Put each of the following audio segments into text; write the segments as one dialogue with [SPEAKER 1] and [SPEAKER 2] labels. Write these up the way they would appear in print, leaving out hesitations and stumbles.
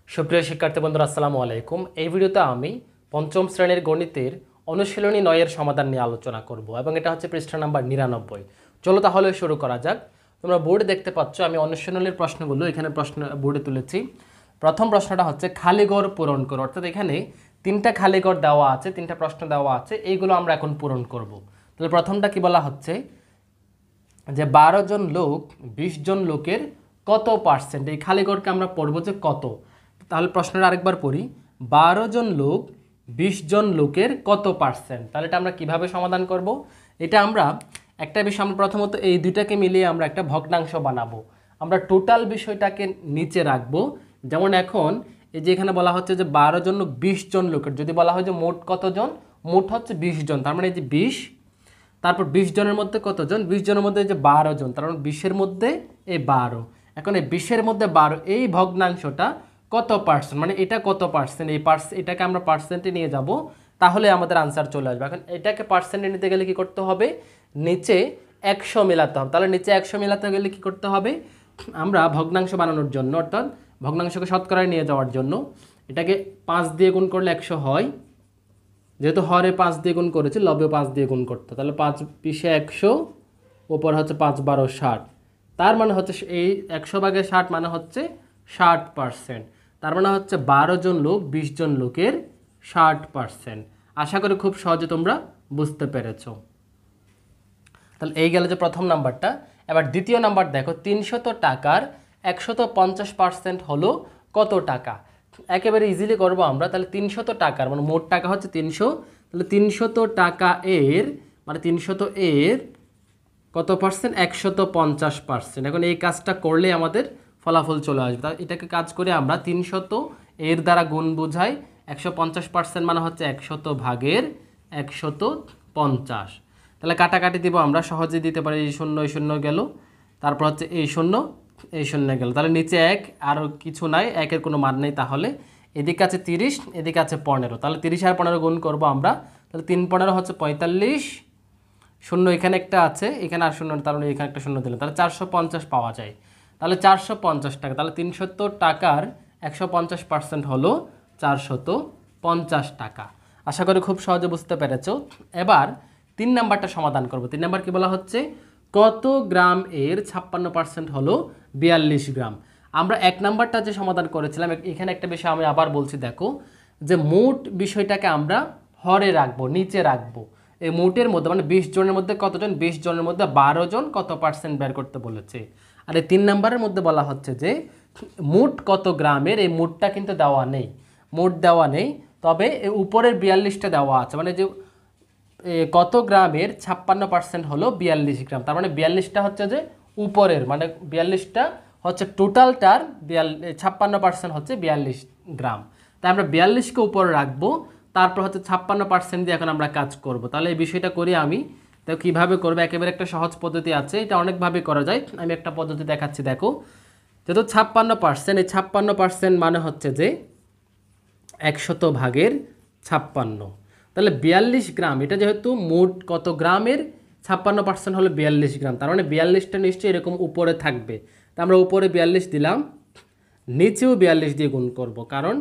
[SPEAKER 1] সুপ্রিয় শিক্ষার্থী বন্ধুরা আসসালামু আলাইকুম। এই ভিডিওতে আমি পঞ্চম শ্রেণীর গণিতের অনুশীলনী 9 এর সমাধান নিয়ে আলোচনা করব এবং এটা হচ্ছে পৃষ্ঠা নাম্বার 99। চলো তাহলে শুরু করা যাক। তোমরা বোর্ডে দেখতে পাচ্ছ আমি অনুশীলনীর প্রশ্নগুলো এখানে প্রশ্ন বোর্ডে তুলেছি। প্রথম প্রশ্নটা হচ্ছে খালি ঘর পূরণ করো, অর্থাৎ এখানে তিনটা খালি ঘর দেওয়া আছে, তিনটা প্রশ্ন দেওয়া আছে, এইগুলো আমরা এখন পূরণ করব। তাহলে প্রথমটা কি বলা হচ্ছে যে 12 জন লোক 20 জন লোকের কত পার্সেন্ট, এই খালি ঘরকে আমরা পড়বো যে কত। তাহলে প্রশ্নটা আরেকবার পড়ি, 12 জন লোক 20 জন লোকের কত পার্সেন্ট। তাহলে এটা আমরা কিভাবে সমাধান করব? এটা আমরা একটা বিষয়, আমরা প্রথমত এই দুইটাকে মিলিয়ে আমরা একটা ভগ্নাংশ বানাবো। আমরা টোটাল বিষয়টাকে নিচে রাখবো। যেমন এখন এই যে এখানে বলা হচ্ছে যে 12 জন 20 জন লোকের, যদি বলা হয় যে মোট কতজন, মোট হচ্ছে 20 জন, তার মানে এই যে 20, তারপর 20 জনের মধ্যে কতজন, 20 জনের মধ্যে যে 12 জন, তার মানে 20-এর মধ্যে এই 12। এখন এই 20-এর মধ্যে 12 এই ভগ্নাংশটা কত পার্সেন্ট, মানে এটা কত পার্সেন্ট, এই এটাকে আমরা পার্সেন্টে নিয়ে যাব, তাহলে আমাদের আনসার চলে আসবে। এখন এটাকে পার্সেন্টে নিতে গেলে কি করতে হবে, নিচে 100 মেলাতে হবে। তাহলে নিচে 100 মেলাতে গেলে কি করতে হবে, আমরা ভগ্নাংশ বানানোর জন্য, অর্থাৎ ভগ্নাংশকে শতকরায় নিয়ে যাওয়ার জন্য এটাকে 5 দিয়ে গুণ করলে 100 হয়। যেহেতু হরে 5 দিয়ে গুণ করেছি, লবেও 5 দিয়ে গুণ করতে, তাহলে 5 পিসে 100, ওপর হচ্ছে 5 12 60। তার মানে হচ্ছে এই 100 ভাগে 60 মানে হচ্ছে 60%। তার মানে হচ্ছে 12 জন লোক 20 জন লোকের 60%। আশা করি খুব সহজে তোমরা বুঝতে পেরেছো। তাহলে এই গেল যে প্রথম নাম্বারটা। এবার দ্বিতীয় নাম্বার দেখো, 300 টাকার 150% হলো কত টাকা। একেবারে ইজিলি করবো আমরা। তাহলে 300 টাকার মানে মোট টাকা হচ্ছে 300, তাহলে 300 টাকা এর মানে 300 এর কত পার্সেন্ট, 150%। এখন এই কাজটা করলে আমাদের ফলাফল চলে আসবে। তাহলে এটাকে কাজ করে আমরা 300 এর দ্বারা গুণ বোঝাই, 150% মানে হচ্ছে 100 ভাগের 150। তাহলে কাটাকাটি দিব, আমরা সহজে দিতে পারি, এই শূন্য এই শূন্য গেল, তারপর হচ্ছে এই শূন্য এই শূন্য গেল, তাহলে নিচে 1 আর কিছু নাই, 1-এর কোনো মান নেই। তাহলে এদিকে আছে 30, এদিকে আছে 15, তাহলে 30 আর 15 গুণ করব আমরা। তাহলে 3 15 হচ্ছে 45, শূন্য এখানে একটা আছে, এখানে আর শূন্য, তার মানে এখানে একটা শূন্য দিলাম, তাহলে 450 পাওয়া যায়। তাহলে 450 টাকা, তাহলে 300 টাকার 150% হলো 450 টাকা। আশা করি খুব সহজে বুঝতে পেরেছো। এবার 3 নাম্বারটা সমাধান করব। 3 নাম্বার কি বলা হচ্ছে, কত গ্রাম এর 56% হলো 42 গ্রাম। আমরা 1 নাম্বারটা যে সমাধান করেছিলাম, এখানে একটা বিষয় আমি আবার বলছি, দেখো যে মোট বিষয়টাকে আমরা হরে রাখবো, নিচে রাখবো। এই মোটের মধ্যে মানে 20 জনের মধ্যে কতজন, 20 জনের মধ্যে 12 জন কত পার্সেন্ট বের করতে বলেছে। আর এই 3 নাম্বারের মধ্যে বলা হচ্ছে যে মোট কত গ্রামের, এই মোটটা কিন্তু দেওয়া নেই, মোট দেওয়া নেই, তবে উপরের 42টা দেওয়া আছে, মানে যে কত গ্রামের 56% হলো 42 গ্রাম। তার মানে 42টা হচ্ছে যে উপরের, মানে 42টা হচ্ছে টোটালটার 56% হচ্ছে 42 গ্রাম। তাই আমরা 42কে উপরে রাখবো, তারপর হচ্ছে 56% দিয়ে এখন আমরা কাজ করব। তাহলে এই বিষয়টা করি আমি। তো কীভাবে করবো, একেবারে একটা সহজ পদ্ধতি আছে, এটা অনেকভাবে করা যায়, আমি একটা পদ্ধতি দেখাচ্ছি। দেখো যেহেতু 56%, এই 56% মানে হচ্ছে যে 100 ভাগের 56। তাহলে 42 গ্রাম, এটা যেহেতু মোট কত গ্রামের 56% হলো 42 গ্রাম, তার মানে 42টা নিশ্চয়ই এরকম উপরে থাকবে। তা আমরা উপরে 42 দিলাম, নিচেও 42 দিয়ে গুণ করব, কারণ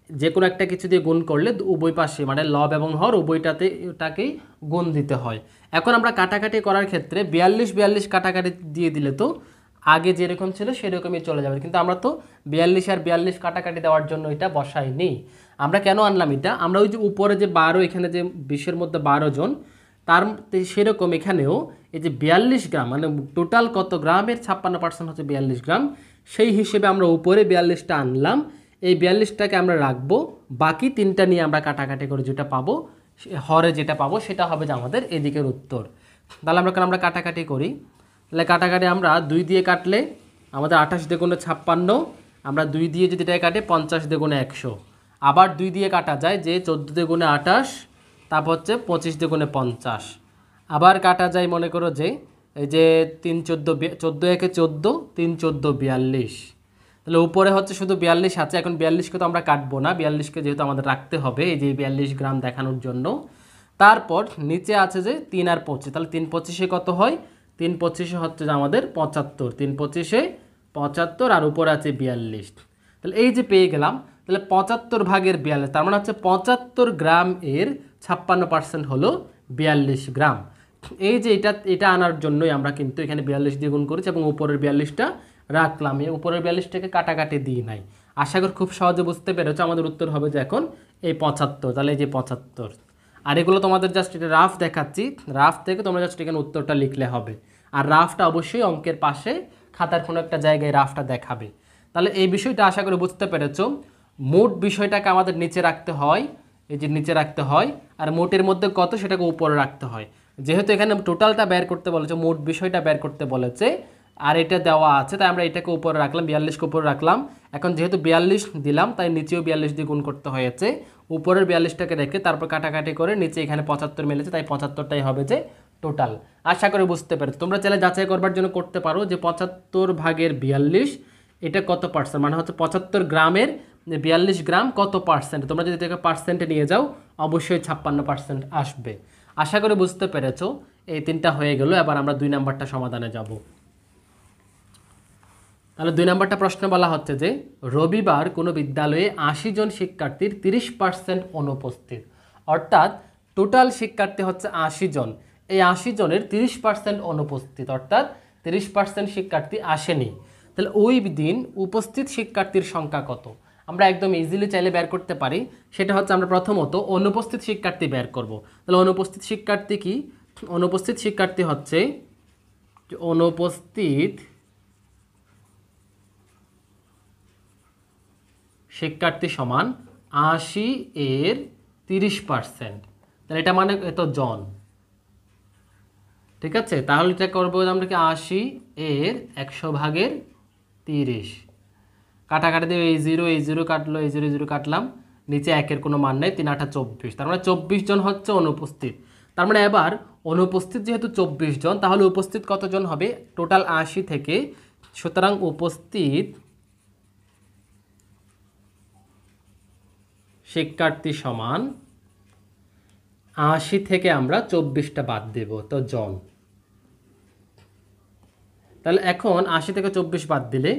[SPEAKER 1] যে কোনো একটা কিছু দিয়ে গুণ করলে উভয় পাশে মানে লব এবং হর উভয়টাতে এটাকেই গুণ দিতে হয়। এখন আমরা কাটাকাটি করার ক্ষেত্রে 42 42 কাটাকাটি দিয়ে দিলে তো আগে যেরকম ছিল সেরকমই চলে যাবে, কিন্তু আমরা তো 42 আর 42 কাটাকাটি দেওয়ার জন্য এটা বসাইনি। আমরা কেন আনলাম এটা, আমরা ওই যে উপরে যে 12, এখানে যে 20-এর মধ্যে 12 জন, তার সেরকম এখানেও এই যে 42 গ্রাম মানে টোটাল কত গ্রামের 56% হচ্ছে 42 গ্রাম, সেই হিসেবে আমরা উপরে 42টা আনলাম। এই 42টাকে আমরা রাখবো, বাকি 3টা নিয়ে আমরা কাটাকাটি করে যেটা পাবো, হরে যেটা পাবো সেটা হবে যে আমাদের এদিকের উত্তর। তাহলে আমরা কাটাকাটি করি। তাহলে কাটাকাটি আমরা 2 দিয়ে কাটলে আমাদের 28 দ্বিগুণে 56, আমরা 2 দিয়ে যদি এটাকে কাটে 50 দ্বিগুণে 100, আবার 2 দিয়ে কাটা যায় যে 14 দ্বিগুণে 28, তারপর হচ্ছে 25 দ্বিগুণে 50, আবার কাটা যায় মনে করো যে এই যে 3 14 14 একে 14, 3 14 42। তাহলে উপরে হচ্ছে শুধু 42 আছে, এখন 42কে তো আমরা কাটবো না, 42কে যেহেতু আমাদের রাখতে হবে এই যে 42 গ্রাম দেখানোর জন্য। তারপর নিচে আছে যে 3 আর 25, তাহলে 3 25-এ কত হয়, 3 25-এ হচ্ছে যে আমাদের 75, 3 25-এ 75, আর উপরে আছে 42। তাহলে এই যে পেয়ে গেলাম তাহলে 75 ভাগের 42, তার মানে হচ্ছে 75 গ্রাম এর 56% হলো 42 গ্রাম। এই যে এটা আনার জন্যই আমরা কিন্তু এখানে 42 দিয়ে গুণ করেছি এবং উপরের 42টা রাখলাম। এই উপরের 42টাকে কাটাকাটি দিই নাই। আশা করি খুব সহজে বুঝতে পেরেছো। আমাদের উত্তর হবে যে এখন এই 75, তাহলে এই যে 75। আর এগুলো তোমাদের জাস্ট এটা রাফ দেখাচ্ছি, রাফ থেকে তোমরা জাস্ট এখানে উত্তরটা লিখলে হবে। আর রাফটা অবশ্যই অঙ্কের পাশে খাতার কোনো একটা জায়গায় রাফটা দেখাবে। তাহলে এই বিষয়টা আশা করি বুঝতে পেরেছো। মোট বিষয়টাকে আমাদের নিচে রাখতে হয়, এই যে নিচে রাখতে হয়, আর মোটের মধ্যে কত সেটাকে উপরে রাখতে হয়। যেহেতু এখানে টোটালটা বের করতে বলেছে, মোট বিষয়টা বের করতে বলেছে, আর এটা দেওয়া আছে, তাই আমরা এটাকে উপরে রাখলাম, 42কে উপরে রাখলাম। এখন যেহেতু 42 দিলাম তাই নিচেও 42 দিয়ে গুণ করতে হয়েছে। উপরের 42টাকে রেখে তারপর কাটাকাটি করে নিচে এখানে 75 মিলেছে, তাই 75টাই হবে যে টোটাল। আশা করি বুঝতে পেরেছো। তোমরা চাইলে যাচাই করবার জন্য করতে পারো যে 75 ভাগের 42 এটা কত পার্সেন্ট, মানে হচ্ছে 75 গ্রামের 42 গ্রাম কত পার্সেন্ট। তোমরা যদি এটাকে পার্সেন্টে নিয়ে যাও অবশ্যই 56% আসবে। আশা করি বুঝতে পেরেছো। এই তিনটা হয়ে গেল। এবার আমরা 2 নাম্বারটা সমাধানে যাব। তাহলে 2 নাম্বারটা প্রশ্ন বলা হচ্ছে যে রবিবার কোনো বিদ্যালয়ে 80 জন শিক্ষার্থীর 30% অনুপস্থিত, অর্থাৎ টোটাল শিক্ষার্থী হচ্ছে 80 জন, এই 80 জনের 30% অনুপস্থিত, অর্থাৎ 30% শিক্ষার্থী আসেনি। তাহলে ওই দিন উপস্থিত শিক্ষার্থীর সংখ্যা কত? আমরা একদম ইজিলি চাইলে বের করতে পারি। সেটা হচ্ছে আমরা প্রথমত অনুপস্থিত শিক্ষার্থী বের করব। তাহলে অনুপস্থিত শিক্ষার্থী কি? অনুপস্থিত শিক্ষার্থী হচ্ছে অনুপস্থিত শিক্ষার্থী সমান 80 এর 30%। তাহলে এটা মানে এত জন, ঠিক আছে? তাহলে এটা করবো আমরা কি 80 এর 100 ভাগের 30, কাটাকাটি দেবে, এই 0 কাটলো, এই 0 কাটলাম, নিচে একের কোনো মান নেই, 3 8 24, তার মানে 24 জন হচ্ছে অনুপস্থিত। তার মানে এবার অনুপস্থিত যেহেতু 24 জন, তাহলে উপস্থিত কতজন হবে টোটাল 80 থেকে? সুতরাং উপস্থিত শিক্ষার্থী সমান 80 থেকে আমরা 24টা বাদ দেব, তো জন। তাহলে এখন 80 থেকে 24 বাদ দিলে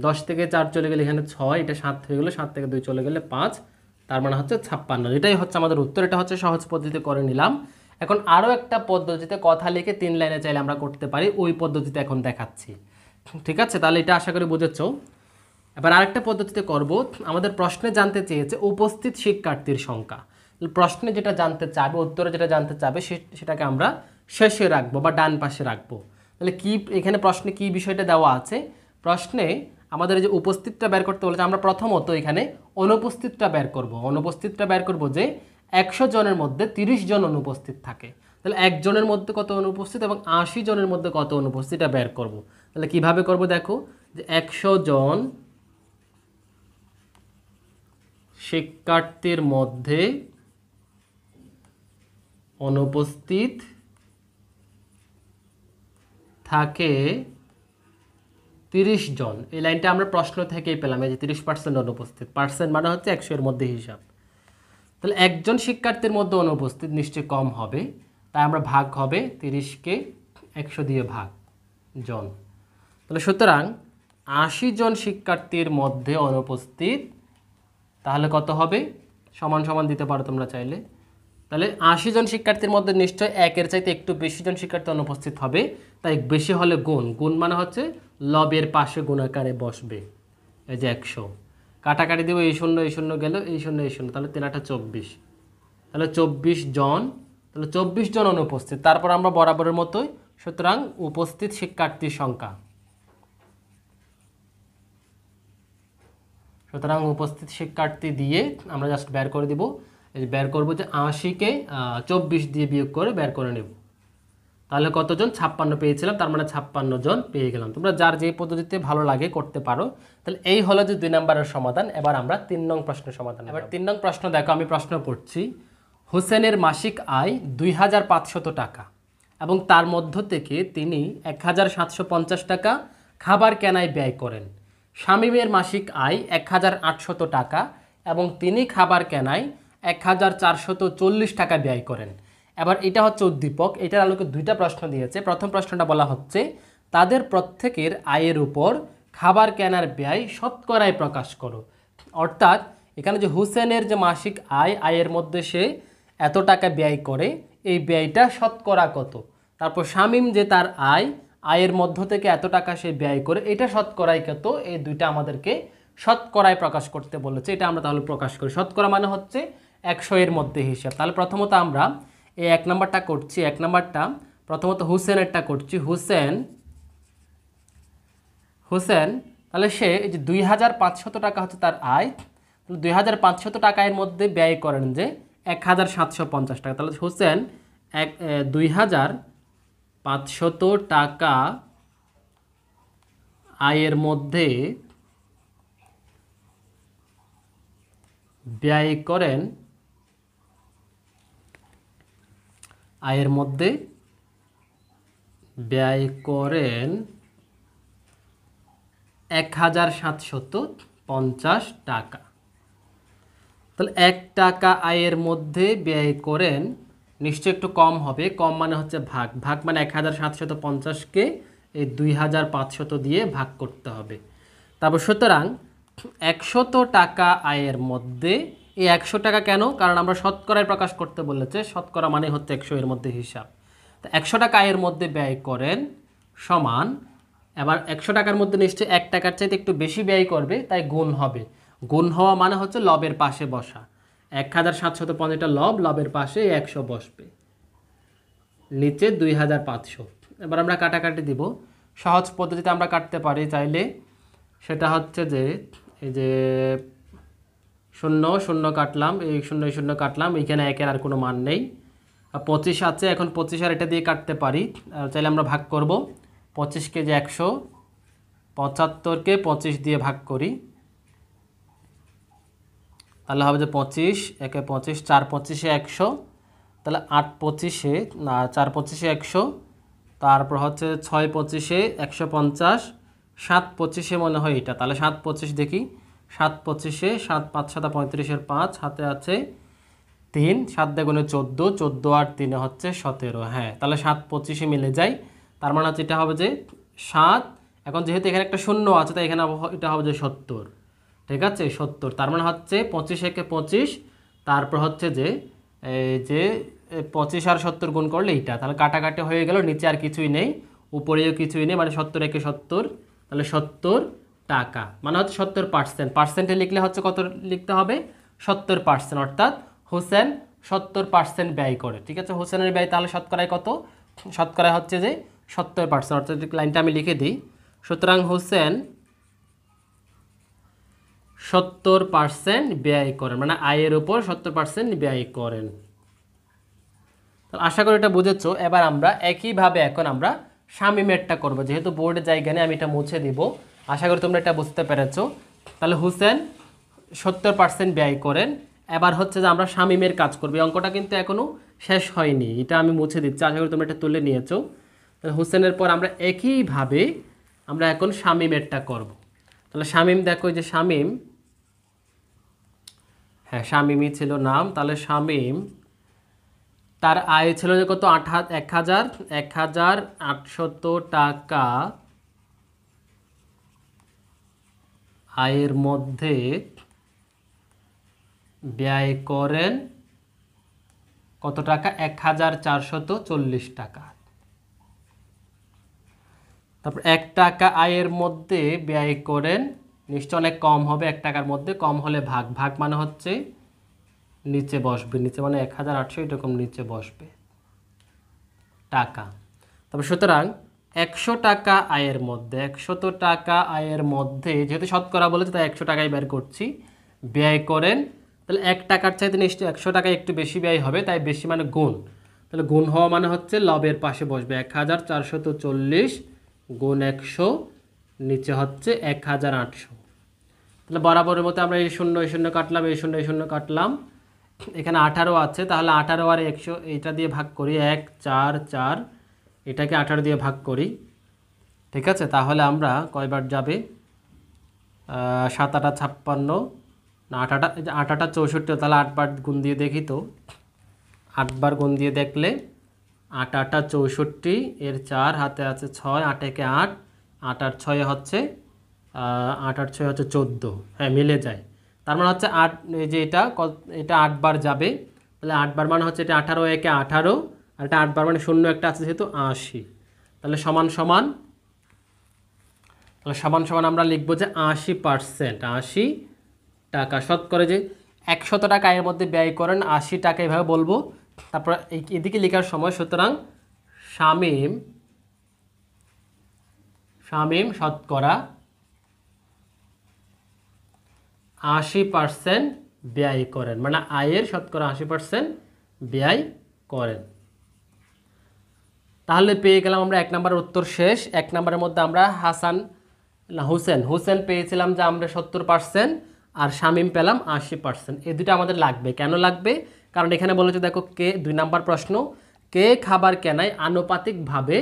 [SPEAKER 1] 10 থেকে 4 চলে গেলে এখানে 6, এটা 7 হয়ে গেলো, 7 থেকে 2 চলে গেলে 5, তার মানে হচ্ছে 56। এটাই হচ্ছে আমাদের উত্তর। এটা হচ্ছে সহজ পদ্ধতিতে করে নিলাম। এখন আরও একটা পদ্ধতিতে কথা লিখে 3 লাইনে চাইলে আমরা করতে পারি, ওই পদ্ধতিতে এখন দেখাচ্ছি, ঠিক আছে? তাহলে এটা আশা করি বুঝেছো। এবার আরেকটা পদ্ধতিতে করব। আমাদের প্রশ্নে জানতে চেয়েছে উপস্থিত শিক্ষার্থীর সংখ্যা। প্রশ্নে যেটা জানতে চাবে, উত্তরে যেটা জানতে চাবে সেটাকে আমরা শেষে রাখবো বা ডান পাশে রাখবো। তাহলে কি এখানে প্রশ্নে কি বিষয়টা দেওয়া আছে? প্রশ্নে আমাদের যে উপস্থিতটা বের করতে বলেছে, আমরা প্রথমত এখানে অনুপস্থিতটা বের করব। অনুপস্থিতটা বের করব যে 100 জনের মধ্যে 30 জন অনুপস্থিত থাকে। তাহলে 1 জনের মধ্যে কত অনুপস্থিত এবং 80 জনের মধ্যে কত অনুপস্থিত এটা বের করব। তাহলে কিভাবে করব দেখো, যে 100 জন শিক্ষার্থীর মধ্যে অনুপস্থিত থাকে 30 জন। এই লাইনটা আমরা প্রশ্ন থেকেই পেলাম, এই যে 30% অনুপস্থিত, পার্সেন্ট মানে হচ্ছে 100 এর মধ্যে হিসাব। তাহলে একজন শিক্ষার্থীর মধ্যে অনুপস্থিত নিশ্চয়ই কম হবে, তাই আমরা ভাগ হবে 30কে 100 দিয়ে ভাগ জন। তাহলে সুতরাং 80 জন শিক্ষার্থীর মধ্যে অনুপস্থিত, তাহলে কত হবে? সমান সমান দিতে পারো তোমরা চাইলে। তাহলে 80 জন শিক্ষার্থীর মধ্যে নিশ্চয়ই একের চাইতে একটু বেশি জন শিক্ষার্থী অনুপস্থিত হবে, তাই বেশি হলে গুণ, গুণ মানে হচ্ছে লবের পাশে গুণাকারে বসবে, এই যে 100, কাটাকাটি দেবো, এই 0 গেল, এই 0, তাহলে 3 8 24, তাহলে 24 জন, তাহলে 24 জন অনুপস্থিত। তারপর আমরা বরাবরের মতোই, সুতরাং উপস্থিত শিক্ষার্থীর সংখ্যা, সুতরাং উপস্থিত শিক্ষার্থী দিয়ে আমরা জাস্ট বের করে দিব। এই বের করবো যে 80কে 24 দিয়ে বিয়োগ করে বের করে নেব, তাহলে কতজন? 56 পেয়েছিলাম, তার মানে 56 জন পেয়ে গেলাম। তোমরা যার যে পদ্ধতিতে ভালো লাগে করতে পারো। তাহলে এই হলো যে 2 নম্বরের সমাধান। এবার আমরা 3 নং প্রশ্নের সমাধান। এবার 3 নং প্রশ্ন দেখো, আমি প্রশ্ন পড়ছি। হোসেনের মাসিক আয় 2500 টাকা এবং তার মধ্য থেকে তিনি 1750 টাকা খাবার কেনায় ব্যয় করেন। শামীমের মাসিক আয় 1800 টাকা এবং তিনি খাবার কেনায় 1440 টাকা ব্যয় করেন। এবার এটা হচ্ছে উদ্দীপক, এটার আলোকে 2টা প্রশ্ন দিয়েছে। প্রথম প্রশ্নটা বলা হচ্ছে তাদের প্রত্যেকের আয়ের উপর খাবার কেনার ব্যয় শতকরায় প্রকাশ করো। অর্থাৎ এখানে যে হুসেনের যে মাসিক আয়ের মধ্যে সে এত টাকা ব্যয় করে, এই ব্যয়টা শতকরা কত। তারপর শামীম যে তার আয়ের মধ্য থেকে এত টাকা সে ব্যয় করে, এটা শতকরায় কত। এই দুইটা আমাদেরকে শতকরায় প্রকাশ করতে বলেছে। এটা আমরা তাহলে প্রকাশ করি। শতকরা মানে হচ্ছে 100 এর মধ্যে হিসাব। তাহলে প্রথমত আমরা এই 1 নাম্বারটা করছি। 1 নাম্বারটা প্রথমত হুসেনেরটা করছি। হুসেন তাহলে সে এই যে 2500 টাকা হচ্ছে তার আয়। তাহলে 2500 টাকা এর মধ্যে ব্যয় করেন যে 1750 টাকা। তাহলে হুসেন 2500 টাকা আয়ের মধ্যে ব্যয় করেন 1750 টাকা। তাহলে 1 টাকা আয়ের মধ্যে ব্যয় করেন, নিশ্চয় একটু কম হবে। কম মানে হচ্ছে ভাগ মানে 1750-কে এই 2500 দিয়ে ভাগ করতে হবে। তারপর সুতরাং 100 টাকা আয়ের মধ্যে, এই 100 টাকা কেন, কারণ আমরা শতকরায় প্রকাশ করতে বলেছে। শতকরা মানে হচ্ছে 100 এর মধ্যে হিসাব। তো 100 টাকা আয়ের মধ্যে ব্যয় করেন সমান, এবার 100 টাকার মধ্যে নিশ্চয়ই 1 টাকার চাইতে একটু বেশি ব্যয় করবে, তাই গুণ হবে। গুণ হওয়া মানে হচ্ছে লবের পাশে বসা। 1750 লবের পাশে 100 বসবে, নিচে 2500। এবার আমরা কাটাকাটি দিব। সহজ পদ্ধতিতে আমরা কাটতে পারি চাইলে। সেটা হচ্ছে যে এই যে 0 কাটলাম, এই 0 কাটলাম, এইখানে 1-এর আর কোনো মান নেই। 25 আছে, এখন 25 আর এটা দিয়ে কাটতে পারি। চাইলে আমরা ভাগ করব। 25-কে যে 175-কে 25 দিয়ে ভাগ করি, তাহলে হবে যে 25, 1-এ 25, 4 25-এ 100, তাহলে 8 25-এ না 4 25-এ 100, তারপর হচ্ছে 6 25-এ 150, 7 25-এ মনে হয় এটা। তাহলে 7 25 দেখি, 7 25-এ 7 5 7 35-এর 5 হাতে আছে 3, 7 দ্বিগুণে 14, 14 আর 3 হচ্ছে 17। হ্যাঁ, তাহলে 7 25-এ মিলে যায়। তার মানে হচ্ছে এটা হবে যে 7। এখন যেহেতু এখানে একটা 0 আছে, তাই এখানে এটা হবে যে 70। ঠিক আছে, 70। তার মানে হচ্ছে 25-একে 25, তারপর হচ্ছে যে এই যে 25 আর 70 গুণ করলে এইটা। তাহলে কাটাকাটি হয়ে গেল, নিচে আর কিছুই নেই, উপরেও কিছুই নেই, মানে 70-একে 70। তাহলে 70 টাকা মানে হচ্ছে 70%। পার্সেন্টে লিখলে হচ্ছে কত লিখতে হবে, 70%। অর্থাৎ হোসেন 70% ব্যয় করে। ঠিক আছে, হোসেনের ব্যয় তাহলে শতকরায় কত, শতকরায় হচ্ছে যে 70%। অর্থাৎ লাইনটা আমি লিখে দিই। সুতরাং হোসেন 70% ব্যয় করেন, মানে আয়ের উপর 70% ব্যয় করেন। আশা করি এটা বুঝেছো। এবার আমরা একইভাবে এখন আমরা শামীমেরটা করব। যেহেতু বোর্ডে জায়গা নেই, আমি এটা মুছে দিব। আশা করি তোমরা এটা বুঝতে পেরেছো। তাহলে হোসেন 70% ব্যয় করেন। এবার হচ্ছে যে আমরা শামীমের কাজ করব। এই অঙ্কটা কিন্তু এখনও শেষ হয়নি, এটা আমি মুছে দিচ্ছি। আশা করি তোমরা এটা তুলে নিয়েছো। তাহলে হোসেনের পর আমরা একইভাবে আমরা এখন শামীমেরটা করব। তাহলে শামীম, দেখো যে শামীম, হ্যাঁ শামীমই ছিল নাম। তাহলে শামীম তার আয় ছিল যে কত, 1800 টাকা আয়ের মধ্যে ব্যয় করেন কত টাকা, 1440 টাকা। তারপর 1 টাকা আয়ের মধ্যে ব্যয় করেন, নিশ্চয় অনেক কম হবে। 1 টাকার মধ্যে কম হলে ভাগ মানে হচ্ছে নিচে বসবে, নিচে মানে 1800 এরকম নিচে বসবে টাকা। তারপর সুতরাং 100 টাকা আয়ের মধ্যে, 100 টাকা আয়ের মধ্যে, যেহেতু শতকরা বলেছে তাই 100 টাকাই বের করছি, ব্যয় করেন। তাহলে 1 টাকার চাইতে নিশ্চয়ই 100 টাকায় একটু বেশি ব্যয় হবে, তাই বেশি মানে গুণ। তাহলে গুণ হওয়া মানে হচ্ছে লবের পাশে বসবে। 1440 গুণ 100, নিচে হচ্ছে 1800। তাহলে বরাবরের মতো আমরা এই 0 কাটলাম, এই 0 কাটলাম। এখানে 18 আছে, তাহলে 18 আর 100 এইটা দিয়ে ভাগ করি, 1 4 4, এটাকে 18 দিয়ে ভাগ করি। ঠিক আছে, তাহলে আমরা কয়বার যাবে, 7 8 56, না 8 8 64, তাহলে 8 বার গুণ দিয়ে দেখি তো। 8 বার গুণ দিয়ে দেখলে 8 8 64, এর 4 হাতে আছে 6, 8 একে 8, 8 আর 6 হচ্ছে 8 আর 6 হচ্ছে 14। হ্যাঁ মিলে যায়। তার মানে হচ্ছে 8, এই যে এটা 8 বার যাবে, তাহলে 8 বার মানে হচ্ছে এটা 18 একে 18, আর এটা 8 বার মানে শূন্য একটা আছে যেহেতু 80, তাহলে সমান সমান আমরা লিখবো যে 80%, 80 টাকা শতকরা যে 100 টাকা এর মধ্যে ব্যয় করেন 80 টাকা, এভাবে বলবো। তারপর এদিকে লেখার সময় সুতরাং শামীম শতকরা 80% ব্যয় করেন, মানে আয়ের শতকরা 80% ব্যয় করেন। তাহলে পেয়ে গেলাম আমরা 1 নম্বরের উত্তর শেষ। 1 নম্বরের মধ্যে আমরা হোসেন পেয়েছিলাম যে আমরা 70%, আর শামীম পেলাম 80%। এই দুটো আমাদের লাগবে। কেন লাগবে? কারণ এখানে বলেছে দেখো কে, 2 নম্বর প্রশ্ন, কে খাবার কেনায় আনুপাতিকভাবে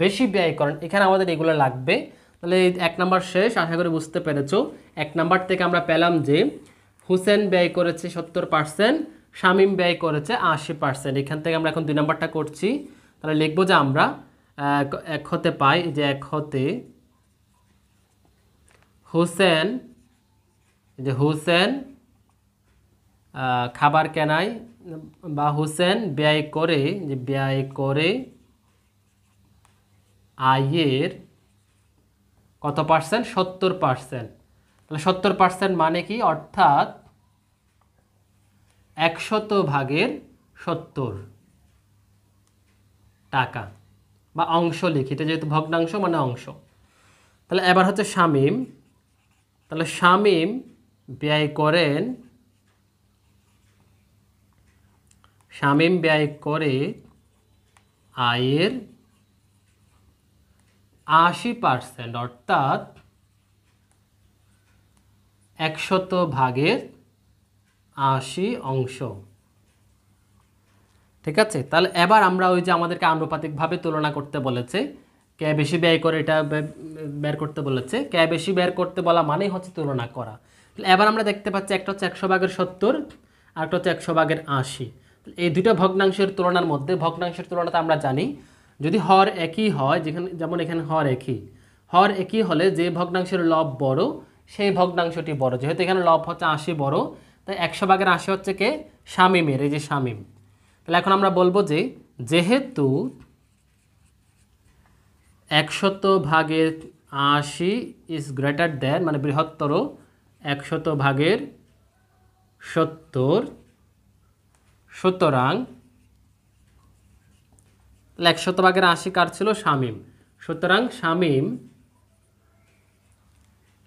[SPEAKER 1] বেশি ব্যয় করেন, এখানে আমাদের এগুলো লাগবে। তাহলে এই 1 নম্বর শেষ, আশা করি বুঝতে পেরেছো। 1 নম্বর থেকে আমরা পেলাম যে হোসেন ব্যয় করেছে 70%, শামীম ব্যয় করেছে 80%। এখান থেকে আমরা এখন 2 নম্বরটা করছি। তাহলে লিখবো যে আমরা 1 হতে পাই যে 1 হতে হোসেন খাবার কেনায় বা হোসেন ব্যয় করে আয়ের কত পার্সেন্ট? 70%। তাহলে 70% মানে কি? অর্থাৎ 100/70 টাকা বা অংশ লিখি, এটা যেহেতু ভগ্নাংশ মানে অংশ। তাহলে এবার হচ্ছে শামীম, তাহলে শামীম ব্যয় করে আয়ের 80%, অর্থাৎ 100/80 অংশ। ঠিক আছে? তাহলে এবার আমরা ওই যে আমাদেরকে আনুপাতিকভাবে তুলনা করতে বলেছে, কে বেশি ব্যয় করে এটা বের করতে বলেছে। কে বেশি বের করতে বলা মানেই হচ্ছে তুলনা করা। এবার আমরা দেখতে পাচ্ছি একটা হচ্ছে 100/70 আর একটা হচ্ছে 100/80। এই দুটো ভগ্নাংশের তুলনার মধ্যে, ভগ্নাংশের তুলনাতে আমরা জানি যদি হর একই হয়, যেমন এখানে হর একই হলে যে ভগ্নাংশের লব বড় সেই ভগ্নাংশটি বড়। যেহেতু এখানে লব হচ্ছে 80 বড়, তাই 100/80 হচ্ছে কে? শামীমের, এই যে শামীম। তাহলে এখন আমরা বলবো যে যেহেতু 100/80 ইজ গ্রেটার দ্যান, মানে বৃহত্তর 100/70, সুতরাং 100/80 কার ছিল? শামীম। সুতরাং শামীম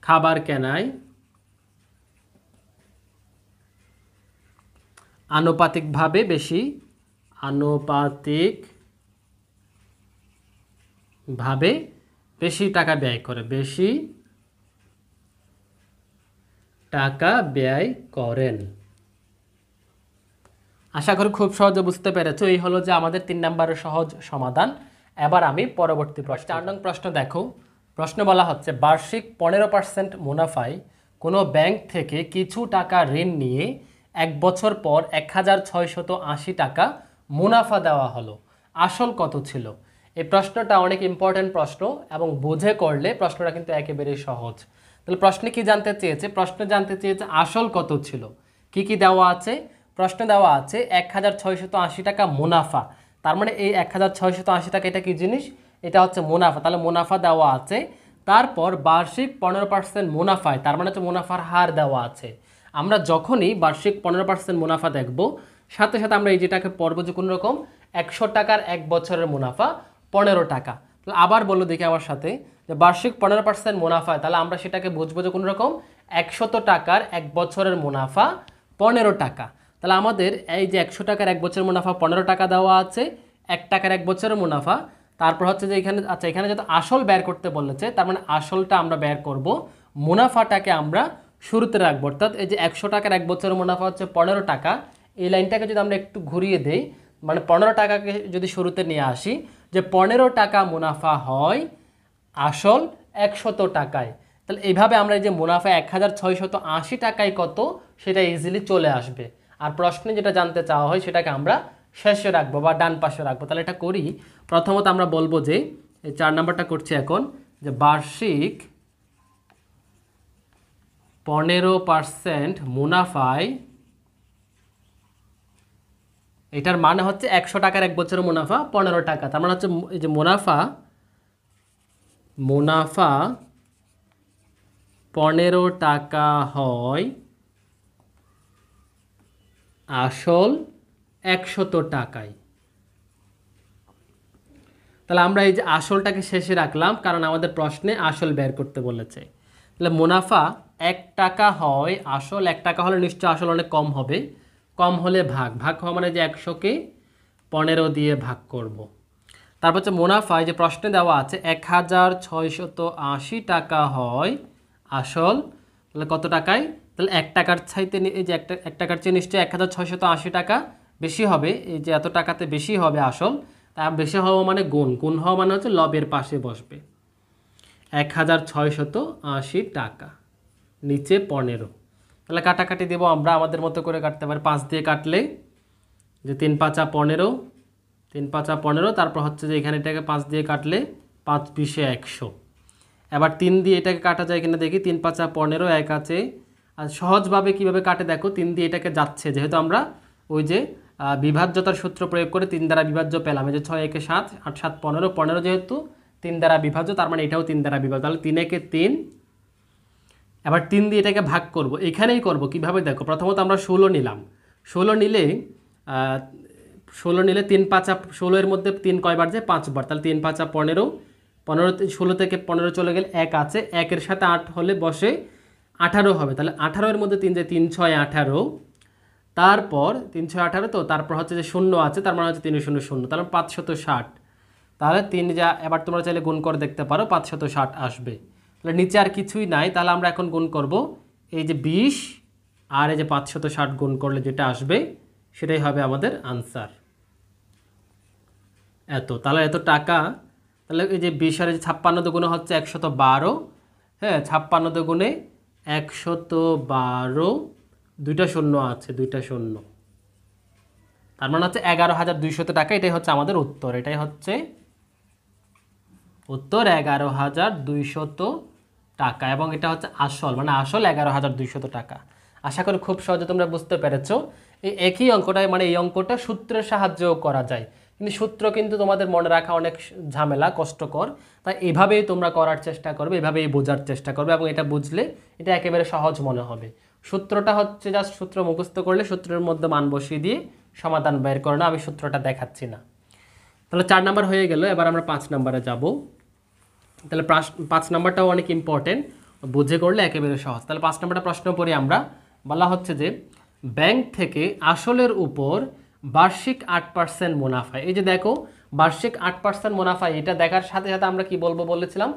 [SPEAKER 1] খাবার কেনায় আনুপাতিকভাবে বেশি টাকা ব্যয় করে, করেন। আশা করি খুব সহজে বুঝতে পেরেছো। এই হলো যে আমাদের 3 নম্বরের সহজ সমাধান। এবার আমি পরবর্তী প্রশ্ন, 4 নং প্রশ্ন দেখো। প্রশ্ন বলা হচ্ছে বার্ষিক 15% মুনাফায় কোনো ব্যাংক থেকে কিছু টাকা ঋণ নিয়ে 1 বছর পর 1680 টাকা মুনাফা দেওয়া হলো, আসল কত ছিল? এই প্রশ্নটা অনেক ইম্পর্টেন্ট প্রশ্ন এবং বুঝে করলে প্রশ্নটা কিন্তু একেবারেই সহজ। তাহলে প্রশ্নে কি জানতে চেয়েছে? প্রশ্নে জানতে চেয়েছে আসল কত ছিল। কি কি দেওয়া আছে? প্রশ্নে দেওয়া আছে 1680 টাকা মুনাফা। তার মানে এই 1680 টাকা এটা কি জিনিস? এটা হচ্ছে মুনাফা। তাহলে মুনাফা দেওয়া আছে, তারপর বার্ষিক 15% মুনাফায়, তার মানে হচ্ছে মুনাফার হার দেওয়া আছে। আমরা যখনই বার্ষিক 15% মুনাফা দেখব, সাথে সাথে আমরা এই যেটাকে পড়ব যে কোনো রকম 100 টাকার 1 বছরের মুনাফা 15 টাকা। তাহলে আবার বললো দেখি আমার সাথে, যে বার্ষিক 15% মুনাফা, তাহলে আমরা সেটাকে বুঝবো যে কোনো রকম 100 টাকার 1 বছরের মুনাফা 15 টাকা। তাহলে আমাদের এই যে 100 টাকার 1 বছরের মুনাফা 15 টাকা দেওয়া আছে, 1 টাকার 1 বছরের মুনাফা। তারপর হচ্ছে যে এখানে, আচ্ছা এখানে যেহেতু আসল বের করতে বলেছে, তার মানে আসলটা আমরা বের করব, মুনাফাটাকে আমরা শুরুতে রাখবো। অর্থাৎ এই যে 100 টাকার 1 বছরের মুনাফা হচ্ছে 15 টাকা, এই লাইনটাকে যদি আমরা একটু ঘুরিয়ে দেই, মানে 15 টাকাকে যদি শুরুতে নিয়ে আসি, যে 15 টাকা মুনাফা হয় আসল 100 টাকায়। তাহলে এইভাবে আমরা এই যে মুনাফা 1680 টাকায় কত, সেটা ইজিলি চলে আসবে। আর প্রশ্নে যেটা জানতে চাওয়া হয় সেটাকে আমরা শেষে রাখবো বা ডান পাশে রাখবো। তাহলে এটা করি। প্রথমত আমরা বলবো যে এই 4 নাম্বারটা করছি এখন, যে বার্ষিক 15% মুনাফায়, এটার মানে হচ্ছে 100 টাকার এক বছরের মুনাফা 15 টাকা। তার মানে হচ্ছে এই যে মুনাফা 15 টাকা হয়, আসল 100 টাকায়। তাহলে আমরা এই যে আসলটাকে শেষে রাখলাম, কারণ আমাদের প্রশ্নে আসল বের করতে বলেছে। তাহলে মুনাফা 1 টাকা হয়, আসল 1 টাকা হলে নিশ্চয় আসল অনেক কম হবে, কম হলে ভাগ হওয়া মানে যে 100কে 15 দিয়ে ভাগ করব। তারপর হচ্ছে মুনাফা, এই যে প্রশ্নে দেওয়া আছে 1680 টাকা হয় আসল, তাহলে কত টাকায়? তাহলে 1 টাকার চাইতে এই যে 1 টাকার চেয়ে নিশ্চয়ই 1680 টাকা বেশি হবে, এই যে এত টাকাতে বেশি হবে আসল। তা বেশি হওয়া মানে গুণ হওয়া মানে হচ্ছে লবের পাশে বসবে। 1680 টাকা, নিচে 15। তাহলে কাটাকাটি দেবো আমরা আমাদের মতো করে কাটতে পারি। 5 দিয়ে কাটলে যে 3 5 15, 3 5 15, তারপর হচ্ছে যে এখানে এটাকে 5 দিয়ে কাটলে 5 20 100। এবার 3 দিয়ে এটাকে কাটা যায় কিনা দেখি। 3 5 15, 1 আছে। আর সহজভাবে কিভাবে কাটে দেখো, 3 দিয়ে এটাকে যাচ্ছে, যেহেতু আমরা ওই যে বিভাজ্যতার সূত্র প্রয়োগ করে 3 দ্বারা বিভাজ্য পেলাম। এই যে 6 1 7, 8 7 15, 15 যেহেতু 3 দ্বারা বিভাজ্য, তার মানে এটাও 3 দ্বারা বিভাজ্য। তাহলে 3 1 3। এবার 3 দিয়ে এটাকে ভাগ করব, এখানেই করব কিভাবে দেখো। প্রথমত আমরা 16 নিলাম, 16 নিলে 3 5 16 এর মধ্যে 3 কয়বার যায়? 5 বার। তাহলে 3 5 15, 15 16 থেকে 15 চলে গেলে 1 আছে, 1 এর সাথে 8 হলে বসে 18 হবে। তাহলে 18 এর মধ্যে 3 যায়, 3 6 18। তারপর 3 6 18, তো তারপর হচ্ছে যে 0 আছে, তার মানে হচ্ছে 3 0 0, তাহলে 560। তাহলে 3 যা, এবার তোমরা চাইলে গুণ করে দেখতে পারো, 560 আসবে। তাহলে নিচে আর কিছুই নাই, তাহলে আমরা এখন গুণ করব এই যে 20 আর এই যে 560 গুণ করলে যেটা আসবে সেটাই হবে আমাদের আনসার। তাহলে এত টাকা। তাহলে এই যে 20 আর 56 দুগুণে হচ্ছে 112। হ্যাঁ, 56 দুগুণে 112, দুইটা শূন্য আছে, দুইটা শূন্য, তার মানে হচ্ছে 11,200 টাকা। এটাই হচ্ছে আমাদের উত্তর, এটাই হচ্ছে উত্তর, 11,200 টাকা। এবং এটা হচ্ছে আসল, মানে আসল 11,200 টাকা। আশা করি খুব সহজে তোমরা বুঝতে পেরেছো। এই একই অঙ্কটাই, মানে এই অঙ্কটা সূত্রের সাহায্যেও করা যায়, কিন্তু সূত্র কিন্তু তোমাদের মনে রাখা অনেক ঝামেলা, কষ্টকর। তাই এভাবেই তোমরা করার চেষ্টা করবে, এভাবেই বোঝার চেষ্টা করবে, এবং এটা বুঝলে এটা একেবারে সহজ মনে হবে। সূত্রটা হচ্ছে জাস্ট সূত্র মুখস্থ করলে সূত্রের মধ্যে মান বসিয়ে দিয়ে সমাধান বের করে না, আমি সূত্রটা দেখাচ্ছি না। তাহলে 4 নাম্বার হয়ে গেল, এবার আমরা 5 নাম্বারে যাব। তাহলে 5 নাম্বারটাও অনেক ইম্পর্টেন্ট, বুঝে করলে একেবারে সহজ। তাহলে 5 নাম্বারটা প্রশ্ন পড়ি আমরা। বলা হচ্ছে যে ব্যাংক থেকে আসলের উপর বার্ষিক 8% মুনাফা। এই যে দেখো বার্ষিক 8% মুনাফা, এটা দেখার সাথে সাথে আমরা কি বলবো বলেছিলাম,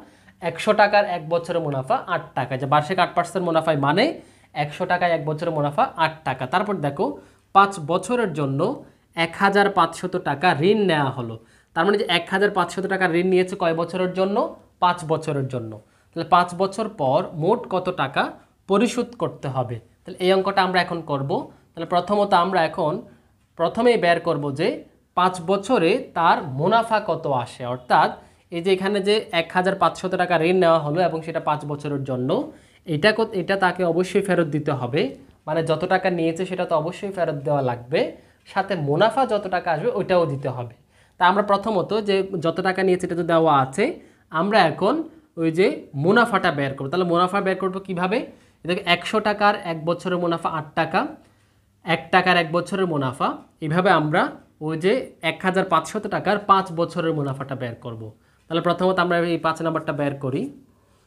[SPEAKER 1] 100 টাকার এক বছরের মুনাফা 8 টাকা। যে বার্ষিক 8% মুনাফায় মানে 100 টাকায় এক বছরের মুনাফা 8 টাকা। তারপর দেখো 5 বছরের জন্য 1,500 টাকা ঋণ নেওয়া হলো। তার মানে যে 1,500 টাকা ঋণ নিয়েছে কয় বছরের জন্য? 5 বছরের জন্য। তাহলে 5 বছর পর মোট কত টাকা পরিশোধ করতে হবে? তাহলে এই অঙ্কটা আমরা এখন করব। তাহলে প্রথমত আমরা এখন প্রথমেই বের করব যে 5 বছরে তার মুনাফা কত আসে, অর্থাৎ এই যে এখানে যে 1,500 টাকা ঋণ নেওয়া হলো এবং সেটা 5 বছরের জন্য, এটা তাকে অবশ্যই ফেরত দিতে হবে। মানে যত টাকা নিয়েছে সেটা তো অবশ্যই ফেরত দেওয়া লাগবে, সাথে মুনাফা যত টাকা আসবে ওইটাও দিতে হবে। তা আমরা প্রথমত যে যত টাকা নিয়েছে এটা তো দেওয়া আছে, আমরা এখন ওই যে মুনাফাটা বের করব। তাহলে মুনাফা বের করব কিভাবে? দেখো 100 টাকার এক বছরের মুনাফা 8 টাকা, 1 টাকার এক বছরের মুনাফা, এইভাবে আমরা ওই যে 1,500 টাকার 5 বছরের মুনাফাটা বের করব। তাহলে প্রথমত আমরা এই 5 নাম্বারটা বের করি।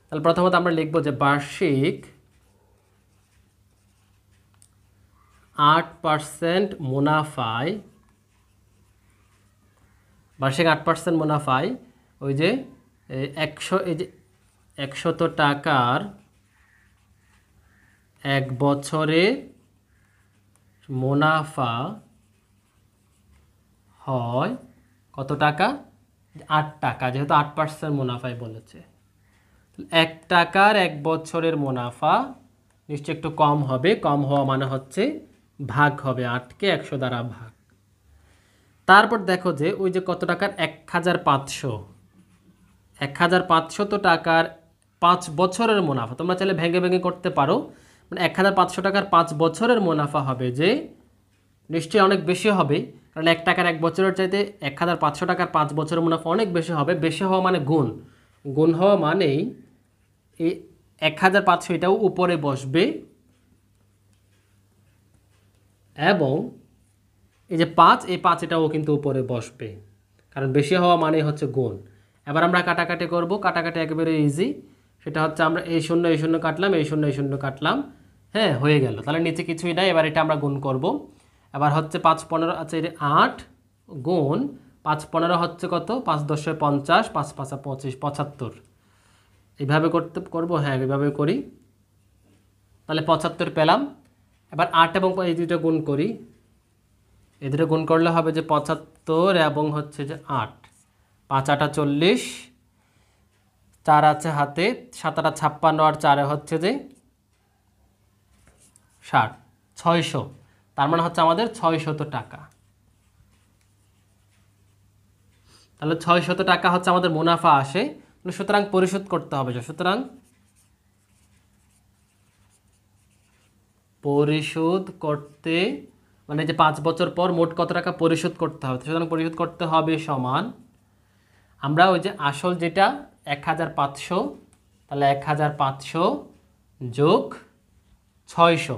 [SPEAKER 1] তাহলে প্রথমত আমরা লিখব যে বার্ষিক 8% মুনাফায়, বার্ষিক 8% মুনাফায় ওই যে 100 টাকার এক বছরে মুনাফা হয় কত টাকা? 8 টাকা, যেহেতু 8% মুনাফায় বলেছে। 1 টাকার এক বছরের মুনাফা নিশ্চয়ই একটু কম হবে, কম হওয়া মানে হচ্ছে ভাগ হবে, 8কে 100 দ্বারা ভাগ। তারপর দেখো যে ওই যে কত টাকার 1,500 তো টাকার 5 বছরের মুনাফা, তোমরা চাইলে ভেঙে ভেঙে করতে পারো, মানে 1500 টাকার 5 বছরের মুনাফা হবে, যে নিশ্চয়ই অনেক বেশি হবে, কারণ 1 টাকার 1 বছরের চাইতে 1500 টাকার 5 বছরের মুনাফা অনেক বেশি হবে। বেশি হওয়া মানে গুণ, গুণ হওয়া মানেই এই 1500 এটাও উপরে বসবে, এবং এই যে 5, এই 5 এটাও কিন্তু উপরে বসবে, কারণ বেশি হওয়া মানে হচ্ছে গুণ। এবার আমরা কাটাকাটি করব, কাটাকাটি একেবারে ইজি। সেটা হচ্ছে আমরা এই শূন্য এই শূন্য কাটলাম, এই শূন্য এই শূন্য কাটলাম, হ্যাঁ হয়ে গেল। তাহলে নিচে কিছুই নাই, এবার এটা আমরা গুণ করব। এবার হচ্ছে 5 15, আচ্ছা এটা 8 গুণ 5 15 হচ্ছে কত, 5 10 50, 5 5 25, 75। এইভাবে করব, হ্যাঁ এইভাবে করি, তাহলে 75 পেলাম। এবার 8 এবং এই দুটো গুণ করি, এই দুটো গুণ করলে হবে যে 75 এবং হচ্ছে যে 8, 5 8 40, 4 আছে হাতে, 7 8 56, আর 4 হচ্ছে যে 60, 600। তার মানে হচ্ছে আমাদের 600 টাকা। তাহলে 600 টাকা হচ্ছে আমাদের মুনাফা আসে, সুতরাং পরিশোধ করতে হবে। সুতরাং পরিশোধ করতে মানে যে 5 বছর পর মোট কত টাকা পরিশোধ করতে হবে, সুতরাং পরিশোধ করতে হবে সমান, আমরা ওই যে আসল যেটা 1500, তাহলে 1500 যোগ 600,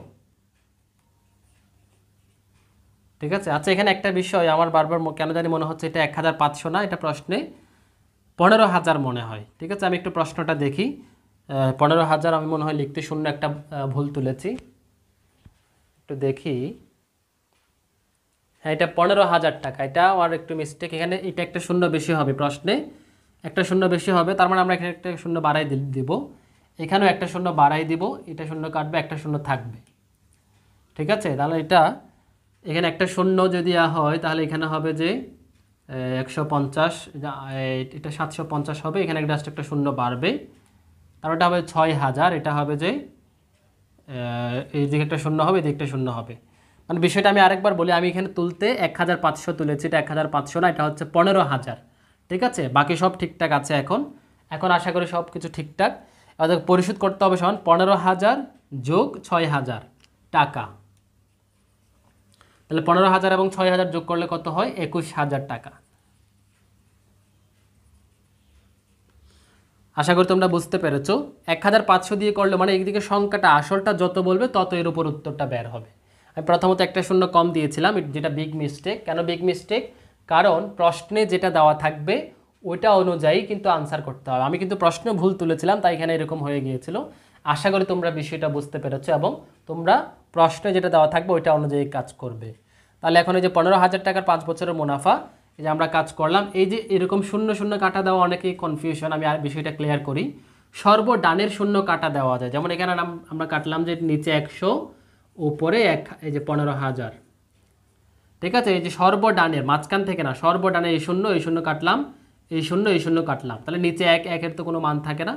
[SPEAKER 1] ঠিক আছে। আচ্ছা এখানে একটা বিষয় আমার বারবার কেন জানি মনে হচ্ছে এটা 1500 না, এটা প্রশ্নে 15000 মনে হয়, ঠিক আছে। আমি একটু প্রশ্নটা দেখি, 15000 আমি মনে হয় লিখতে শূন্য একটা ভুল তুলেছি, একটু দেখি। হ্যাঁ এটা 15000 টাকা, এটা আমার একটু মিস্টেক, এখানে এটা একটা শূন্য বেশি হবে, প্রশ্নে একটা শূন্য বেশি হবে, তার মানে আমরা এখানে একটা শূন্য বাড়াই দিব, এখানেও একটা শূন্য বাড়াই দিব, এটা শূন্য কাটবে, একটা শূন্য থাকবে, ঠিক আছে। তাহলে এটা এখানে একটা শূন্য যদি হয় তাহলে এখানে হবে যে 150, এটা 750 হবে, এখানে জাস্ট একটা শূন্য বাড়বে, তার এটা হবে 6000, এটা হবে যে এই দিকে একটা শূন্য হবে, এদিকে একটা শূন্য হবে। মানে বিষয়টা আমি আরেকবার বলি, আমি এখানে তুলতে 1500 তুলেছি, এটা 1500 না, এটা হচ্ছে 15000, ঠিক আছে। বাকি সব ঠিকঠাক আছে, এখন এখন আশা করি সব কিছু ঠিকঠাক। এবার পরিশোধ করতে হবে সমান 15000 যোগ 6000 টাকা, তাহলে 15000 এবং 6000 যোগ করলে কত হয়, 21000 টাকা। আশা করি তোমরা বুঝতে পেরেছো। 1500 দিয়ে করলে মানে একদিকে সংখ্যাটা আসলটা যত বলবে তত এর উপর উত্তরটা বের হবে। আমি প্রথমত একটা শূন্য কম দিয়েছিলাম, যেটা বিগ মিস্টেক। কেন বিগ মিস্টেক, কারণ প্রশ্নে যেটা দেওয়া থাকবে ওইটা অনুযায়ী কিন্তু আনসার করতে হবে। আমি কিন্তু প্রশ্ন ভুল তুলেছিলাম, তাই এখানে এরকম হয়ে গিয়েছিল। আশা করি তোমরা বিষয়টা বুঝতে পেরেছো এবং তোমরা প্রশ্নে যেটা দেওয়া থাকবে ওইটা অনুযায়ী কাজ করবে। তাহলে এখন এই যে 15000 টাকার 5 বছরের মুনাফা, এই যে আমরা কাজ করলাম, এই যে এরকম শূন্য শূন্য কাটা দেওয়া অনেকেই কনফিউশন, আমি আর বিষয়টা ক্লিয়ার করি। সর্বডানের শূন্য কাটা দেওয়া যায়, যেমন এখানে আমরা কাটলাম যে নিচে 100, উপরে 1, এই যে 15000, ঠিক আছে। এই যে সর্বডানের মাঝখান থেকে না, সর্বডানে এই শূন্য কাটলাম, এই শূন্য কাটলাম, তাহলে নিচে 1, 1 তো কোনো মান থাকে না।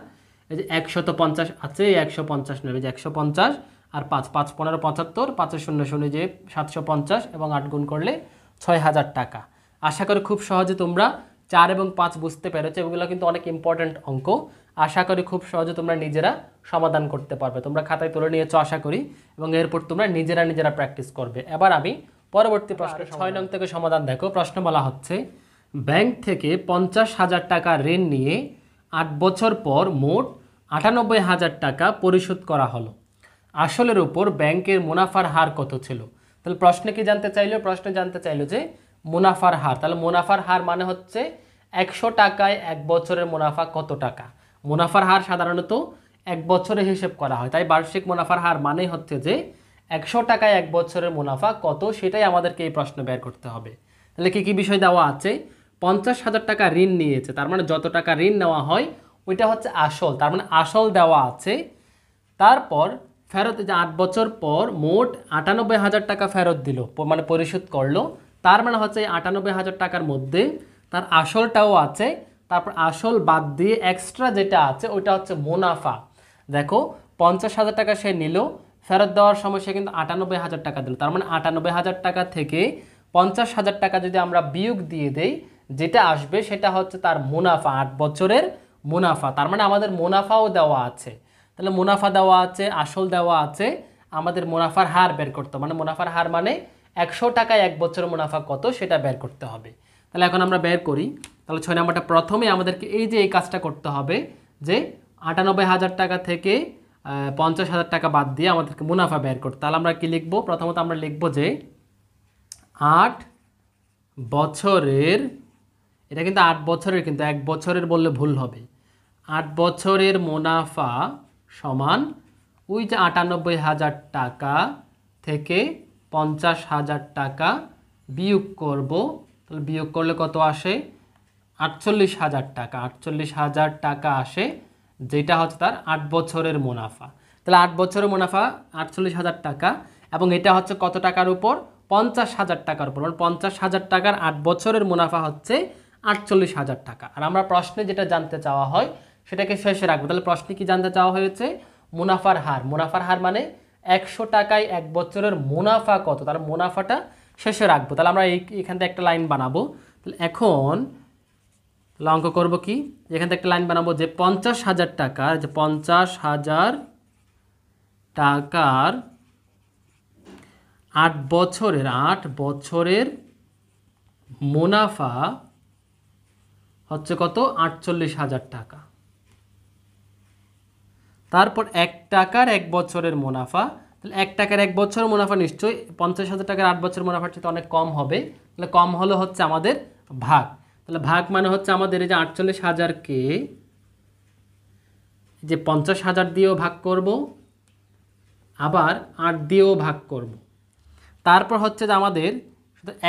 [SPEAKER 1] এই যে 150 আছে, এই 150 নেবে, যে 150 আর 5 5 15 75, 5 শূন্য শূন্য যে 750 এবং 8 গুণ করলে 6000 টাকা। আশা করি খুব সহজে তোমরা 4 এবং 5 বুঝতে পেরেছো, এগুলো কিন্তু অনেক ইম্পর্ট্যান্ট অঙ্ক। আশা করি খুব সহজে তোমরা নিজেরা সমাধান করতে পারবে। তোমরা খাতায় তুলে নিয়েছো আশা করি, এবং এরপর তোমরা নিজেরা প্র্যাকটিস করবে। এবার আমি পরবর্তী প্রশ্ন 6 নং থেকে সমাধান দেখো। প্রশ্ন বলা হচ্ছে, ব্যাংক থেকে 50,000 টাকা ঋণ নিয়ে 8 বছর পর মোট 98,000 টাকা পরিশোধ করা হলো। আসলের উপর ব্যাংকের মুনাফার হার কত ছিল? তাহলে প্রশ্নে কি জানতে চাইলো? প্রশ্নে জানতে চাইলো যে মুনাফার হার। তাহলে মুনাফার হার মানে হচ্ছে 100 টাকায় 1 বছরের মুনাফা কত টাকা। মুনাফার হার সাধারণত 1 বছরে হিসেব করা হয়, তাই বার্ষিক মুনাফার হার মানে হচ্ছে যে 100 টাকায় 1 বছরের মুনাফা কত, সেটাই আমাদেরকে এই প্রশ্ন বের করতে হবে। তাহলে কি কি বিষয় দেওয়া আছে? 50,000 টাকা ঋণ নিয়েছে, তার মানে যত টাকা ঋণ নেওয়া হয় ওইটা হচ্ছে আসল, তার মানে আসল দেওয়া আছে। তারপর ফেরত, যে 8 বছর পর মোট 98,000 টাকা ফেরত দিল, মানে পরিশোধ করলো। তার মানে হচ্ছে 98,000 টাকার মধ্যে তার আসলটাও আছে, তারপর আসল বাদ দিয়ে এক্সট্রা যেটা আছে ওইটা হচ্ছে মুনাফা। দেখো 50,000 টাকা সে নিল, ফেরত দেওয়ার সময় সে কিন্তু 98,000 টাকা দিল, তার মানে 98,000 টাকা থেকে 50,000 টাকা যদি আমরা বিয়োগ দিয়ে দেই, যেটা আসবে সেটা হচ্ছে তার মুনাফা, 8 বছরের মুনাফা। তার মানে আমাদের মুনাফাও দেওয়া আছে। তাহলে মুনাফা দেওয়া আছে, আসল দেওয়া আছে, আমাদের মুনাফার হার বের করতে হবে। মানে মুনাফার হার মানে 100 টাকায় 1 বছরের মুনাফা কত সেটা বের করতে হবে। তাহলে এখন আমরা বের করি। তাহলে 6 নম্বরটা প্রথমে আমাদেরকে এই কাজটা করতে হবে যে 98,000 টাকা থেকে 50,000 টাকা বাদ দিয়ে আমাদেরকে মুনাফা বের করতে। তাহলে আমরা কি লিখব? প্রথমত আমরা লিখব যে 8 বছরের, এটা কিন্তু 8 বছরের, কিন্তু 1 বছরের বললে ভুল হবে। 8 বছরের মুনাফা সমান ওই যে 98,000 টাকা থেকে 50,000 টাকা বিয়োগ করব। তাহলে বিয়োগ করলে কত আসে? 48,000 টাকা। 48,000 টাকা আসে, যেটা হচ্ছে তার 8 বছরের মুনাফা। তাহলে 8 বছরের মুনাফা 48,000 টাকা, এবং এটা হচ্ছে কত টাকার উপর? 50,000 টাকার উপর। মানে 50,000 টাকার 8 বছরের মুনাফা হচ্ছে 48,000 টাকা। আর আমরা প্রশ্নে যেটা জানতে চাওয়া হয় সেটাকে শেষে রাখবো। তাহলে প্রশ্নে কি জানতে চাওয়া হয়েছে? মুনাফার হার। মুনাফার হার মানে 100 টাকায় 1 বছরের মুনাফা কত, তাহলে মুনাফাটা শেষে রাখবো। তাহলে আমরা এখান থেকে একটা লাইন বানাবো। তাহলে এখন অঙ্ক করব কি? এখান থেকে একটা লাইন বানাবো যে 50,000 টাকার, যে 50,000 টাকার 8 বছরের মুনাফা হচ্ছে কত? 48,000 টাকা। তারপর 1 টাকার 1 বছরের মুনাফা। তাহলে 1 টাকার 1 বছরের মুনাফা নিশ্চয়ই 50,000 টাকার 8 বছরের মুনাফার চেয়ে অনেক কম হবে। তাহলে কম হলে হচ্ছে আমাদের ভাগ। তাহলে ভাগ মানে হচ্ছে আমাদের এই যে 48,000-কে যে 50,000 দিয়েও ভাগ করব, আবার 8 দিয়েও ভাগ করব। তারপর হচ্ছে যে আমাদের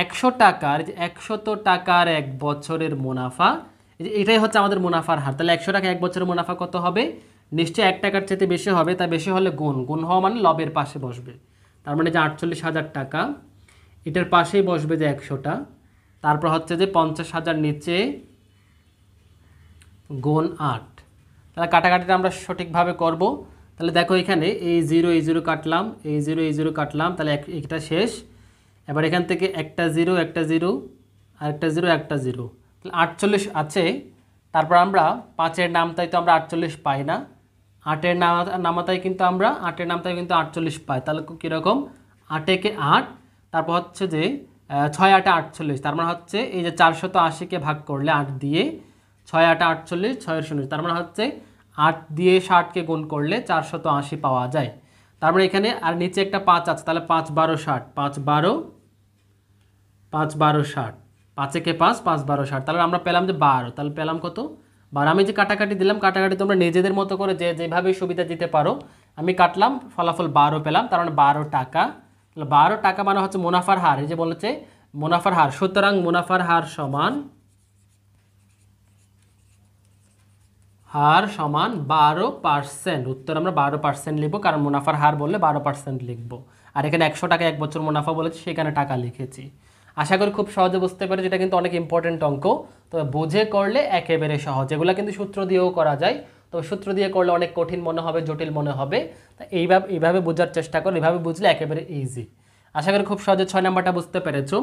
[SPEAKER 1] 100 টাকার, যে 100 টাকার 1 বছরের মুনাফা, এটাই হচ্ছে আমাদের মুনাফার হার। তাহলে 100 টাকা 1 বছরের মুনাফা কত হবে? নিশ্চয়ই 1 টাকার চেয়ে বেশি হবে। তা বেশি হলে গুণ হওয়া মানে লবের পাশে বসবে। তার মানে যে 48,000 টাকা, এটার পাশেই বসবে যে 100টা। তারপর হচ্ছে যে 50,000 নিচে গুণ 8। তাহলে কাটাকাটিটা আমরা সঠিকভাবে করব। তাহলে দেখো এখানে এই 0 কাটলাম, এই 0 কাটলাম, তাহলে একটা শেষ। এবার এখান থেকে একটা 0 একটা 0 আর একটা 0 একটা 0, তাহলে 48 আছে। তারপর আমরা 5-এর নামতাই তো আমরা 48 পাই না, 8-এর নামতাই কিন্তু আমরা 48 পাই। তাহলে কীরকম? 8-একে 8, তারপর হচ্ছে যে 6-8 48, তার মানে হচ্ছে এই যে 480-কে ভাগ করলে 8 দিয়ে, 6-8 48, 6-0, তার মানে হচ্ছে 8 দিয়ে 60-কে গুণ করলে 480 পাওয়া যায়। তারপরে এখানে আর নিচে একটা 5 আছে, তাহলে 5-12 60, 5-12 60, 5-একে 5, 5-12 60, তাহলে আমরা পেলাম যে 12। তাহলে পেলাম কত? 12। আমি যে কাটাকাটি দিলাম, কাটাকাটি তোমরা নিজেদের মতো করে যেভাবে সুবিধা দিতে পারো। আমি কাটলাম, ফলাফল 12 পেলাম, তার মানে 12 টাকা। তাহলে 12 টাকা মানে হচ্ছে মুনাফার হার। এই যে বলেছে মুনাফার হার, সুতরাং মুনাফার হার সমান 12%। উত্তর আমরা 12% লিখবো, কারণ মুনাফার হার বললে 12% লিখবো। আর এখানে 100 টাকা 1 বছর মুনাফা বলেছি, সেখানে টাকা লিখেছি। আশা করি খুব সহজে বুঝতে পেরেছি। এটা কিন্তু অনেক ইম্পর্টেন্ট অঙ্ক, তবে বুঝে করলে একেবারে সহজ। এগুলো কিন্তু সূত্র দিয়েও করা যায়, তবে সূত্র দিয়ে করলে অনেক কঠিন মনে হবে, জটিল মনে হবে। তা এইভাবে বোঝার চেষ্টা করো, এইভাবে বুঝলে একেবারে ইজি। আশা করি খুব সহজে 6 নম্বরটা বুঝতে পেরেছো।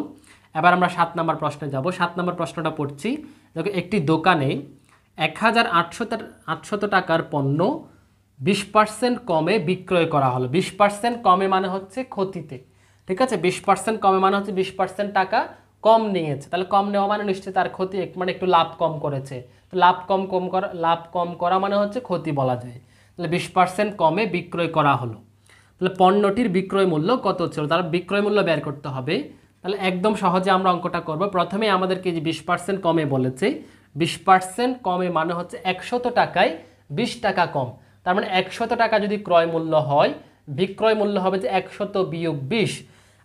[SPEAKER 1] এবার আমরা 7 নম্বর প্রশ্নে যাব। 7 নম্বর প্রশ্নটা পড়ছি। দেখো, একটি দোকানে 1,800 টাকার পণ্য 20% কমে বিক্রয় করা হলো। 20% কমে মানে হচ্ছে ক্ষতিতে, ঠিক আছে? 20% কমে মানে হচ্ছে 20% টাকা কম নিয়েছে। তাহলে কম নেওয়া মানে নিশ্চয়ই তার ক্ষতি, মানে একটু লাভ কম করেছে। তো লাভ কম করা মানে হচ্ছে ক্ষতি বলা যায়। তাহলে 20% কমে বিক্রয় করা হলো। তাহলে পণ্যটির বিক্রয় মূল্য কত ছিল? তার বিক্রয় মূল্য বের করতে হবে। তাহলে একদম সহজে আমরা অঙ্কটা করব। প্রথমে আমাদেরকে যে 20% কমে বলেছে, 20% কমে মানে হচ্ছে 100 টাকায় 20 টাকা কম। তার মানে 100 টাকা যদি ক্রয় মূল্য হয়, বিক্রয় মূল্য হবে যে 100 বিয়োগ 20।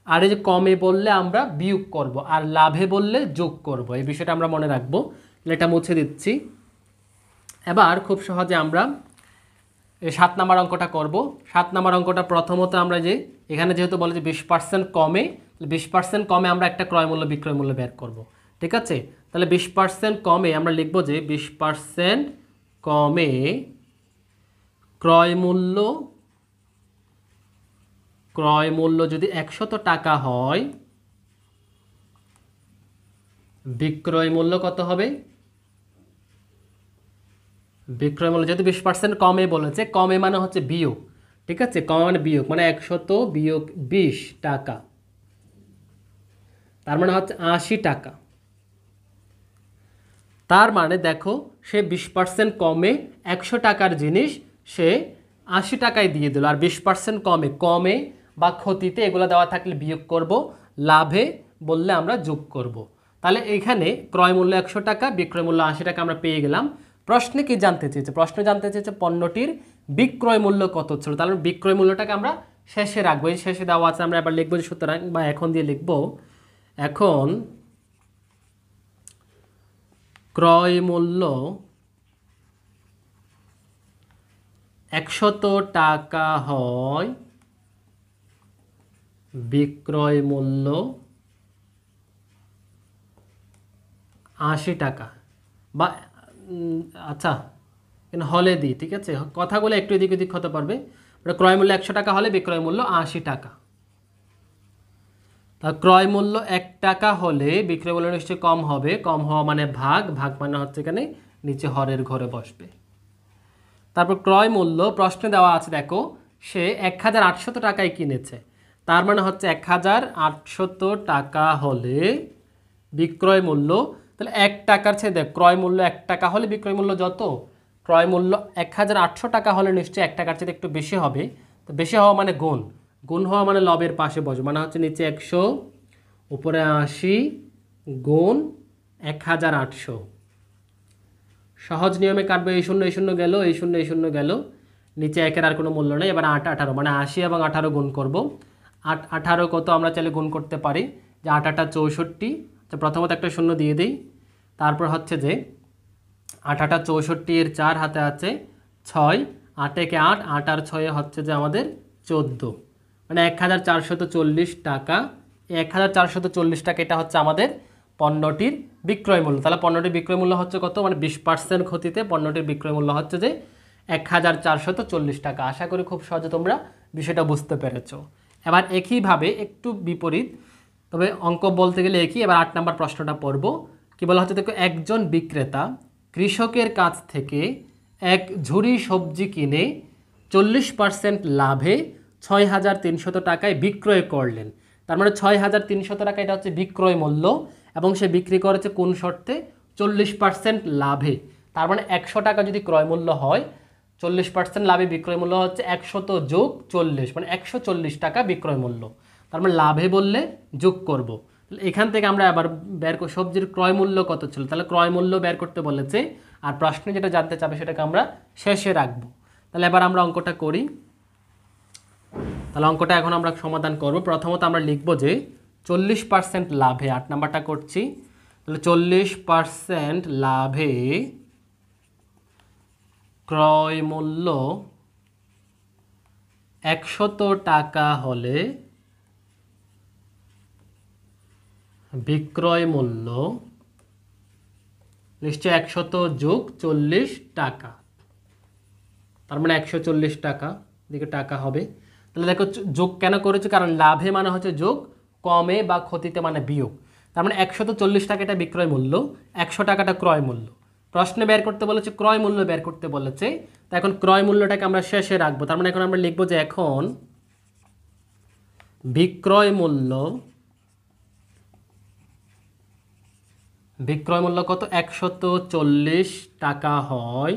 [SPEAKER 1] আর এই যে কমে বললে আমরা বিয়োগ করব, আর লাভে বললে যোগ করব। এই বিষয়টা আমরা মনে রাখবো। এটা মুছে দিচ্ছি। এবার খুব সহজে আমরা 7 নম্বর অঙ্কটা করব। 7 নম্বর অঙ্কটা প্রথমত আমরা যে এখানে যেহেতু বলে যে 20% কমে, 20% কমে আমরা একটা ক্রয় মূল্য বিক্রয় মূল্য বের করব, ঠিক আছে? তাহলে 20% কমে আমরা লিখব যে 20% কমে ক্রয় মূল্য যদি 100 টাকা হয়, বিক্রয় মূল্য কত হবে? বিক্রয় মূল্য যেহেতু 20% কমে বলেছে, কমে মানে হচ্ছে বিয়োগ, ঠিক আছে, কমে মানে বিয়োগ, মানে 100 বিয়োগ 20 টাকা, তার মানে হচ্ছে 80 টাকা। তার মানে দেখো সে 20% কমে 100 টাকার জিনিস সে 80 টাকায় দিয়ে দিল। আর 20% কমে, কমে বা ক্ষতিতে এগুলো দেওয়া থাকলে বিয়োগ করব, লাভে বললে আমরা যোগ করব। তাহলে এখানে ক্রয় মূল্য 100 টাকা, বিক্রয় মূল্য 80 টাকা আমরা পেয়ে গেলাম। প্রশ্নে কি জানতে চেয়েছে? প্রশ্নে জানতে চেয়েছে পণ্যটির বিক্রয় মূল্য কত ছিল। তাহলে বিক্রয় মূল্যটাকে আমরা শেষে রাখবো, এই শেষে দেওয়া আছে, আমরা এবার লিখবো যে সুতরাং, বা এখন দিয়ে লিখবো, এখন ক্রয় মূল্য 100 টাকা হয়, বিক্রয় মূল্য 80 টাকা, বা আচ্ছা কিন্তু হলে দিই, ঠিক আছে, কথাগুলো একটু এদিক ওদিক হতে পারবে। ক্রয় মূল্য 100 টাকা হলে বিক্রয় মূল্য 80 টাকা। তা ক্রয় মূল্য 1 টাকা হলে বিক্রয় মূল্য নিশ্চয়ই কম হবে, কম হওয়া মানে ভাগ, ভাগ মানে হচ্ছে এখানে নিচে হরের ঘরে বসবে। তারপর ক্রয় মূল্য প্রশ্নে দেওয়া আছে, দেখো সে 1800 টাকায় কিনেছে, তার মানে হচ্ছে 1800 টাকা হলে বিক্রয় মূল্য, তাহলে 1 টাকার ছেড়ে দেখ, ক্রয় মূল্য 1 টাকা হলে বিক্রয় মূল্য যত, ক্রয় মূল্য 1800 টাকা হলে নিশ্চয়ই 1 টাকার চেয়ে একটু বেশি হবে। তো বেশি হওয়া মানে গুণ, গুণ হওয়া মানে লবের পাশে বসবে, মানে হচ্ছে নিচে 100 উপরে 80 গুণ 1800। সহজ নিয়মে কাটবে, এই শূন্য এই শূন্য গেল, এই শূন্য এই শূন্য গেল, নিচে একের আর কোনো মূল্য নেই। এবার 8 18, মানে 80 এবং 18 গুণ করব। 8 18 কত আমরা চাইলে গুণ করতে পারি, যে 8 8 64। তো প্রথমত একটা শূন্য দিয়ে দিই, তারপর হচ্ছে যে 8 8 64 এর 4 হাতে আছে 6, 8 একে 8, 8 আর 6 হচ্ছে যে আমাদের 14, মানে 1440 টাকা। 1440 টাকা এটা হচ্ছে আমাদের পণ্যটির বিক্রয় মূল্য। তাহলে পণ্যটির বিক্রয় মূল্য হচ্ছে কত, মানে 20% ক্ষতিতে পণ্যটির বিক্রয় মূল্য হচ্ছে যে 1440 টাকা। আশা করি খুব সহজে তোমরা বিষয়টা বুঝতে পেরেছো। এবার একইভাবে একটু বিপরীত, তবে অঙ্ক বলতে গেলে একই। এবার 8 নম্বর প্রশ্নটা পড়ব। কি বলা হচ্ছে দেখো, একজন বিক্রেতা কৃষকের কাছ থেকে এক ঝুড়ি সবজি কিনে 40% লাভে 6300 টাকায় বিক্রয় করলেন। তার মানে 6300 টাকা এটা হচ্ছে বিক্রয় মূল্য, এবং সে বিক্রি করেছে কোন শর্তে, 40% লাভে। তার মানে 100 টাকা যদি ক্রয় মূল্য হয়, 40% লাভে বিক্রয় মূল্য হচ্ছে 100 যোগ 40, মানে 140 টাকা বিক্রয় মূল্য। তার মানে লাভে বললে যোগ করব। তাহলে এখান থেকে আমরা আবার বের করব সবজির ক্রয় মূল্য কত ছিল, তাহলে ক্রয় মূল্য বের করতে বলেছে, আর প্রশ্নে যেটা জানতে চাবে সেটাকে আমরা শেষে রাখবো। তাহলে এবার আমরা অঙ্কটা করি। তাহলে অঙ্কটা এখন আমরা সমাধান করব। প্রথমত আমরা লিখব যে 40% লাভে, 8 নাম্বারটা করছি, তাহলে 40% লাভে ক্রয় মূল্য 100 টাকা হলে বিক্রয় মূল্য নিশ্চয় 100 যোগ 40 টাকা, তার মানে 140 টাকা, দিকে টাকা হবে। তাহলে দেখো যোগ কেন করেছে, কারণ লাভে মানে হচ্ছে যোগ, কমে বা ক্ষতিতে মানে বিয়োগ। তার মানে 140 টাকা এটা বিক্রয় মূল্য, 100 টাকাটা ক্রয় মূল্য। প্রশ্নে বের করতে বলেছে, ক্রয় মূল্য বের করতে বলেছে, তা এখন ক্রয় মূল্যটাকে আমরা শেষে রাখবো। তার মানে এখন আমরা লিখবো যে এখন বিক্রয় মূল্য, বিক্রয় মূল্য কত, 140 টাকা হয়,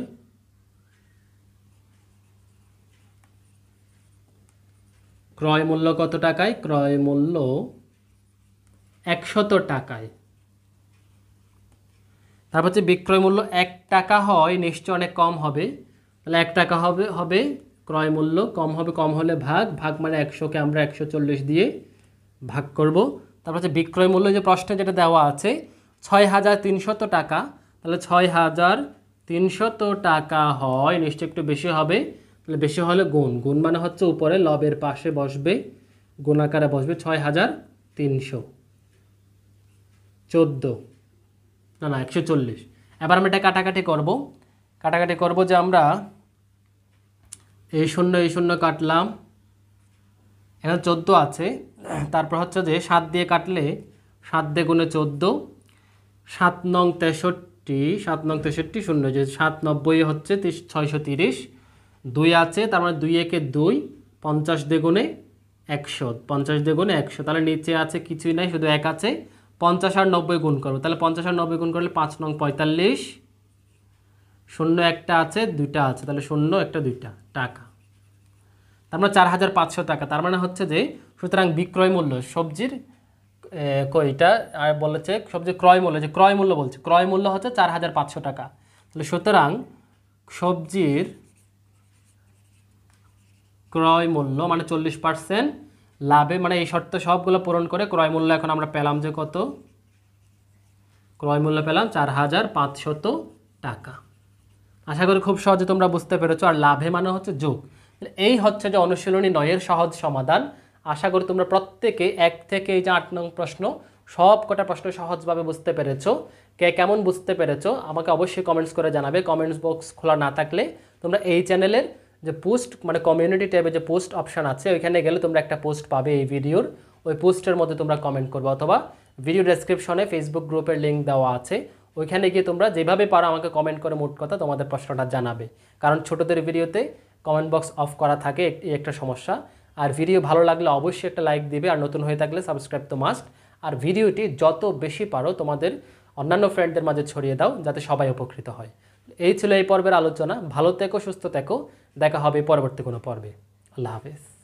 [SPEAKER 1] ক্রয় মূল্য কত টাকায়, ক্রয় মূল্য 100 টাকায়। তারপর হচ্ছে বিক্রয় মূল্য 1 টাকা হয়, নিশ্চয় অনেক কম হবে, তাহলে 1 টাকা হবে, হবে ক্রয় মূল্য, কম হবে, কম হলে ভাগ, ভাগ মানে 100কে আমরা 140 দিয়ে ভাগ করব। তারপর হচ্ছে বিক্রয় মূল্য যে প্রশ্নে যেটা দেওয়া আছে 6300 টাকা, তাহলে 6300 টাকা হয়, নিশ্চয় একটু বেশি হবে, তাহলে বেশি হলে গুণ, গুণ মানে হচ্ছে উপরে লবের পাশে বসবে, গুণ আকারে বসবে, 6300 14, না না 140। এবার আমরা এটা কাটাকাটি করব, কাটাকাটি করব যে আমরা এই শূন্য কাটলাম, এখানে 14 আছে, তারপর হচ্ছে যে 7 দিয়ে কাটলে 7 দিয়ে গুণে 14, 7 নং 63 7 নং 63 শূন্য, যে 7 90 হচ্ছে 630, 2 আছে, তার মানে 2 একে 2, 50 দ্বিগুণে 100, 50 দ্বিগুণে 100, তাহলে নিচে আছে কিছুই নাই, শুধু 1 আছে। 50 আর 90 গুণ করবো, তাহলে 50 আর 90 গুণ করলে 5 নং 45, শূন্য একটা আছে, দুইটা আছে, তাহলে শূন্য একটা দুইটা টাকা, তার মানে 4500 টাকা। তার মানে হচ্ছে যে সুতরাং বিক্রয় মূল্য সবজির কয়টা আর বলেছে সবজির ক্রয় মূল্য, যে ক্রয় মূল্য বলছে, ক্রয় মূল্য হচ্ছে 4500 টাকা। তাহলে সুতরাং সবজির ক্রয় মূল্য মানে 40% লাভে, মানে এই শর্ত সবগুলো পূরণ করে ক্রয় মূল্য এখন আমরা পেলাম যে কত, ক্রয় মূল্য পেলাম 4500 টাকা। আশা করি খুব সহজে তোমরা বুঝতে পেরেছো। আর লাভে মানে হচ্ছে যোগ। এই হচ্ছে যে অনুশীলনী 9 এর সহজ সমাধান। আশা করি তোমরা প্রত্যেকে 1 থেকে এই যে 8 নং প্রশ্ন সব কটা প্রশ্ন সহজভাবে বুঝতে পেরেছো। কে কেমন বুঝতে পেরেছো আমাকে অবশ্যই কমেন্টস করে জানাবে। কমেন্টস বক্স খোলা না থাকলে তোমরা এই চ্যানেলের যে পোস্ট মানে কমিউনিটি ট্যাবে যে পোস্ট অপশান আছে ওইখানে গেলে তোমরা একটা পোস্ট পাবে এই ভিডিওর, ওই পোস্টের মধ্যে তোমরা কমেন্ট করবে, অথবা ভিডিও ডেসক্রিপশনে ফেসবুক গ্রুপের লিঙ্ক দেওয়া আছে, ওইখানে গিয়ে তোমরা যেভাবে পারো আমাকে কমেন্ট করে মোট কথা তোমাদের প্রশ্নটা জানাবে। কারণ ছোটদের ভিডিওতে কমেন্ট বক্স অফ করা থাকে, এই একটা সমস্যা। আর ভিডিও ভালো লাগলে অবশ্যই একটা লাইক দিবে, আর নতুন হয়ে থাকলে সাবস্ক্রাইব তো মাস্ট। আর ভিডিওটি যত বেশি পারো তোমাদের অন্যান্য ফ্রেন্ডদের মাঝে ছড়িয়ে দাও, যাতে সবাই উপকৃত হয়। এই ছিল এই পর্বের আলোচনা। ভালো থেকো, সুস্থ থেকো, দেখা হবে পরবর্তী কোনো পর্বে। আল্লাহ হাফেজ।